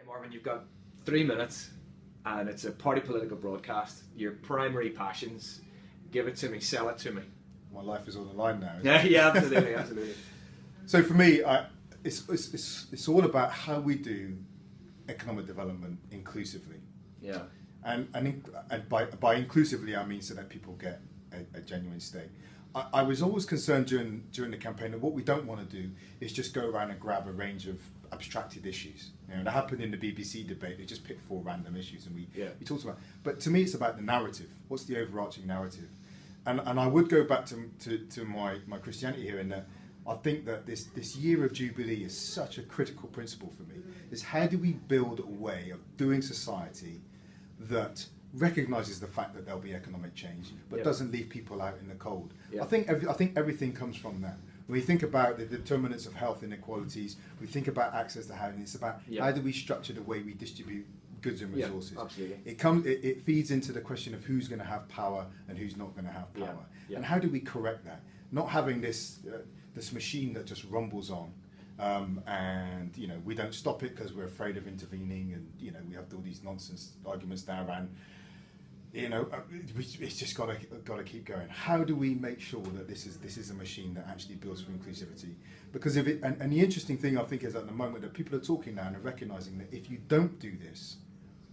Hey Marvin, you've got 3 minutes and it's a party political broadcast. Your primary passions. Give it to me, sell it to me. My life is on the line now. Yeah, yeah, absolutely, absolutely. So for me, it's all about how we do economic development inclusively. Yeah. And by inclusively, I mean so that people get a genuine stay. I was always concerned during the campaign that what we don't want to do is just go around and grab a range of abstracted issues. You know, that happened in the BBC debate. They just picked 4 random issues and we talked about. But to me, it's about the narrative. What's the overarching narrative? And I would go back to my Christianity here in that I think that this year of Jubilee is such a critical principle for me. Is how do we build a way of doing society that recognises the fact that there'll be economic change, but doesn't leave people out in the cold. I think everything comes from that. When we think about the determinants of health inequalities, we think about access to housing. It's about how do we structure the way we distribute goods and resources. Absolutely. It feeds into the question of who's going to have power and who's not going to have power, and how do we correct that? Not having this machine that just rumbles on. And we don't stop it because we're afraid of intervening, and we have all these nonsense arguments now around. It's just got to keep going. How do we make sure that this is a machine that actually builds for inclusivity? Because if it and the interesting thing I think is at the moment that people are talking now and are recognising that if you don't do this,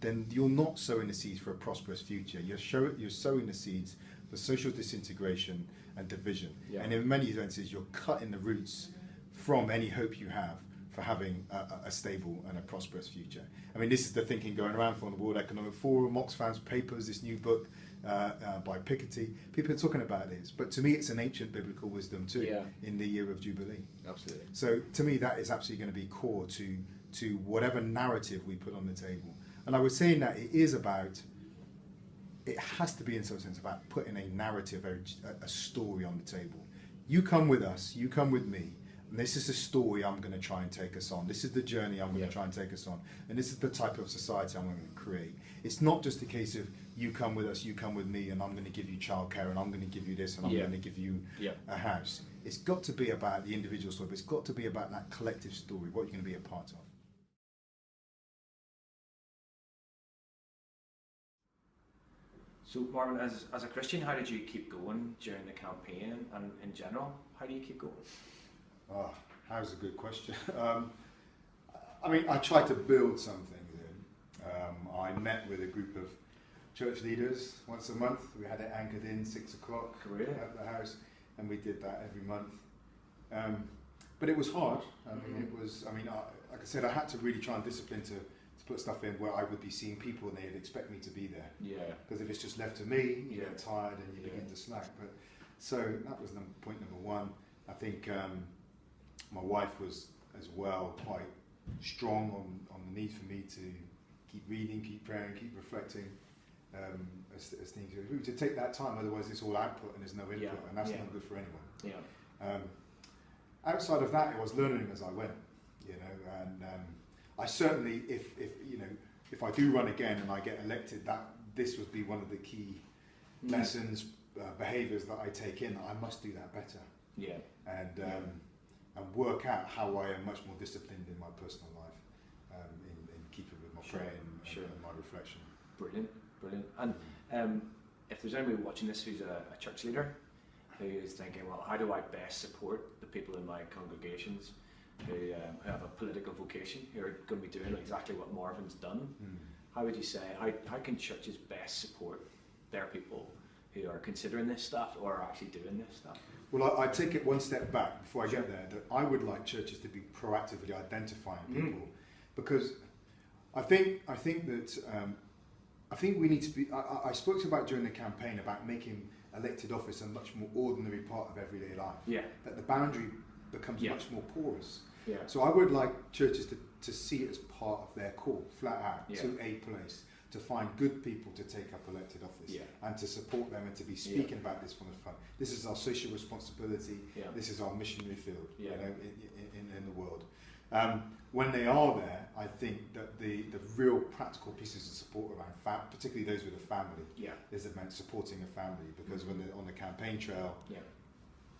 then you're not sowing the seeds for a prosperous future. You're sowing the seeds for social disintegration and division. And in many instances, you're cutting the roots from any hope you have for having a stable and a prosperous future. I mean, this is the thinking going around from the World Economic Forum, Oxfam's papers, this new book by Piketty. People are talking about this, but to me it's an ancient biblical wisdom too in the year of Jubilee. Absolutely. So to me that is absolutely going to be core to whatever narrative we put on the table. And I was saying that it has to be in some sense about putting a narrative, a story on the table. You come with us, you come with me, and this is the story I'm going to try and take us on. This is the journey I'm going to try and take us on. And this is the type of society I'm going to create. It's not just a case of you come with us, you come with me, and I'm going to give you childcare, and I'm going to give you this, and I'm going to give you a house. It's got to be about the individual story, but it's got to be about that collective story, what you're going to be a part of. So Marvin, as a Christian, how did you keep going during the campaign and in general? How do you keep going? Oh, that's a good question. I mean, I tried to build something then. I met with a group of church leaders once a month. We had it anchored in 6 o'clock at the house, and we did that every month. But it was hard. Like I said, I had to really try and discipline to put stuff in where I would be seeing people and they'd expect me to be there. Because if it's just left to me, you get tired and you begin to slack. But so that was point number 1. I think my wife was as well quite strong on the need for me to keep reading, keep praying, keep reflecting as things go through. To take that time, otherwise it's all output and there's no input, and that's not good for anyone. Outside of that, it was learning as I went, and I certainly, if I do run again and I get elected, this would be one of the key lessons, behaviours that I take in. I must do that better. And work out how I am much more disciplined in my personal life, in keeping with my prayer and my reflection. Brilliant. And if there's anybody watching this who's a church leader who is thinking, well, how do I best support the people in my congregations who have a political vocation, who are going to be doing exactly what Marvin's done? How would you say, how can churches best support their people who are considering this stuff or are actually doing this stuff? Well, I take it one step back before I get there, that I would like churches to be proactively identifying people, because I think we need to be. I spoke about during the campaign about making elected office a much more ordinary part of everyday life. That the boundary becomes much more porous. So I would like churches to see it as part of their call, flat out, to a place, to find good people to take up elected office and to support them and to be speaking about this from the front. This is our social responsibility. This is our missionary field in the world. When they are there, I think that the real practical pieces of support around particularly those with a family, is about supporting a family, because when they're on the campaign trail,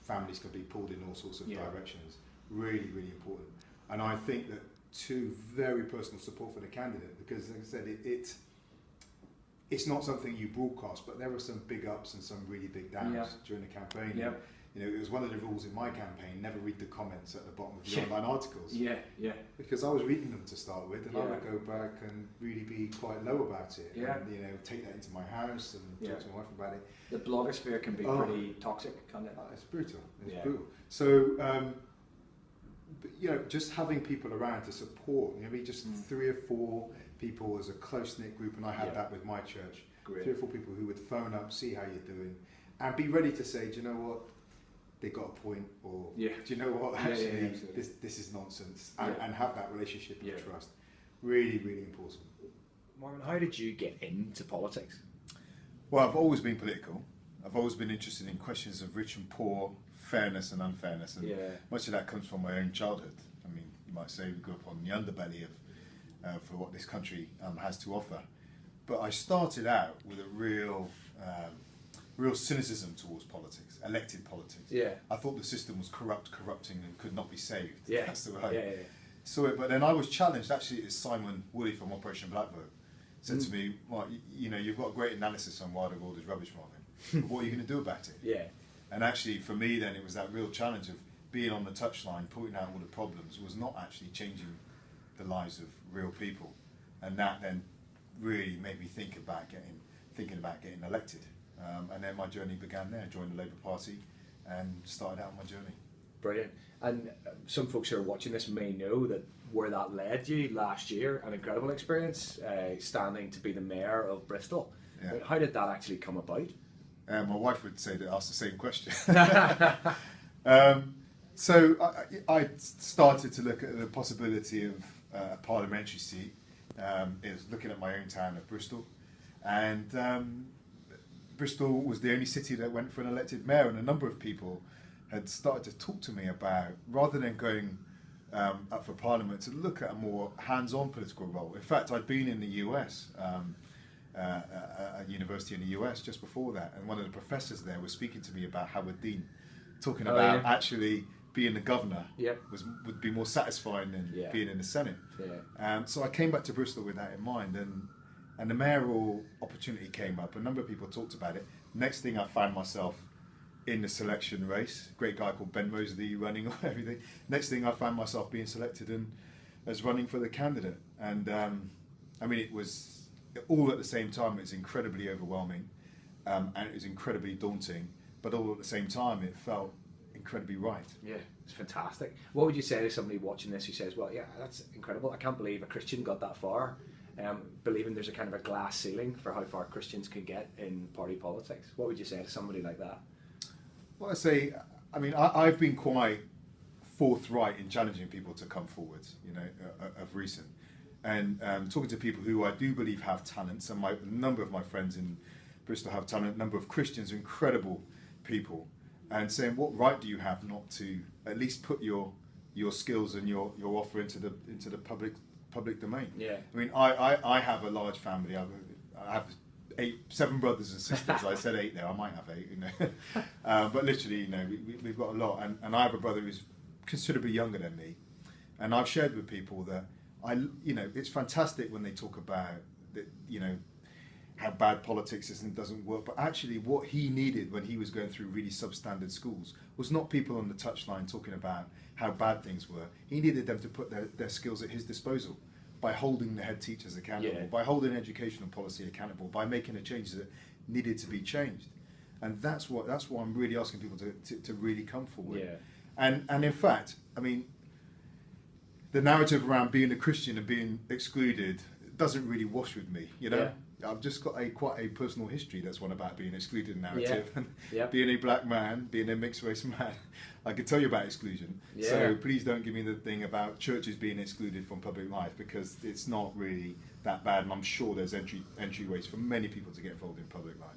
families can be pulled in all sorts of directions. Really, really important. And I think that to very personal support for the candidate, because, like I said, it's not something you broadcast, but there were some big ups and some really big downs during the campaign. Yeah. You know, it was one of the rules in my campaign: never read the comments at the bottom of the online articles. Yeah, yeah. Because I was reading them to start with, and I Yeah. would go back and really be quite low about it. Yeah. And, you know, take that into my house and talk to my wife about it. The blogosphere can be pretty toxic, can't it? It's brutal. It's Yeah. brutal. So, but, you know, just having people around to support, you know, maybe just 3 or 4 people as a close-knit group, and I had that with my church. Great. 3 or 4 people who would phone up, see how you're doing, and be ready to say, do you know what, they got a point, or do you know what, actually, this is nonsense, and have that relationship of trust. Really, really important. Marvin, how did you get into politics? Well, I've always been political. I've always been interested in questions of rich and poor, fairness and unfairness, and much of that comes from my own childhood. I mean, you might say we grew up on the underbelly of for what this country has to offer. But I started out with a real cynicism towards politics, elected politics. Yeah. I thought the system was corrupting, and could not be saved. Yeah. That's the way I saw it. But then I was challenged. Actually, it's Simon Woolley from Operation Black Vote said to me, "Well, you know, you've got a great analysis on why the world is rubbish, Marvin. But what are you going to do about it?" Yeah. And actually, for me, then it was that real challenge of being on the touchline, pointing out all the problems, was not actually changing the lives of real people, and that then really made me thinking about getting elected. And then my journey began there. Joined the Labour Party and started out my journey. Brilliant. And some folks who are watching this may know that where that led you last year, an incredible experience, standing to be the mayor of Bristol. Yeah. How did that actually come about? My wife would say ask the same question. So I started to look at the possibility of a parliamentary seat. It was looking at my own town of Bristol, and Bristol was the only city that went for an elected mayor, and a number of people had started to talk to me about, rather than going up for Parliament, to look at a more hands-on political role. In fact, I'd been in the US, a university in the US just before that, and one of the professors there was speaking to me about Howard Dean, talking about actually being the governor would be more satisfying than being in the Senate. So I came back to Bristol with that in mind, and the mayoral opportunity came up. A number of people talked about it. Next thing, I found myself in the selection race. A great guy called Ben Mosley running or everything. Next thing, I found myself being selected and as running for the candidate. And I mean, it was all at the same time. It was incredibly overwhelming, and it was incredibly daunting. But all at the same time, it felt incredibly right. Yeah, it's fantastic. What would you say to somebody watching this who says, "Well, yeah, that's incredible. I can't believe a Christian got that far." Believing there's a kind of a glass ceiling for how far Christians can get in party politics. What would you say to somebody like that? Well, I mean, I've been quite forthright in challenging people to come forward, you know, of recent. And talking to people who I do believe have talents, and a number of my friends in Bristol have talent, a number of Christians, incredible people, and saying, what right do you have not to at least put your skills and your offer into the public domain? Yeah. I mean, I have a large family. I have 7 brothers and sisters. I said 8 there. I might have 8, you know. But literally, you know, we've got a lot. And I have a brother who's considerably younger than me. And I've shared with people that you know, it's fantastic when they talk about that, you know, how bad politics is and doesn't work. But actually, what he needed when he was going through really substandard schools was not people on the touchline talking about how bad things were. He needed them to put their skills at his disposal by holding the head teachers accountable, by holding educational policy accountable, by making the changes that needed to be changed. And that's what I'm really asking people to really come forward. Yeah. And in fact, I mean, the narrative around being a Christian and being excluded doesn't really wash with me, you know. I've just got quite a personal history that's one about being excluded narrative, and being a black man, being a mixed race man. I could tell you about exclusion, so please don't give me the thing about churches being excluded from public life, because it's not really that bad, and I'm sure there's entryways for many people to get involved in public life.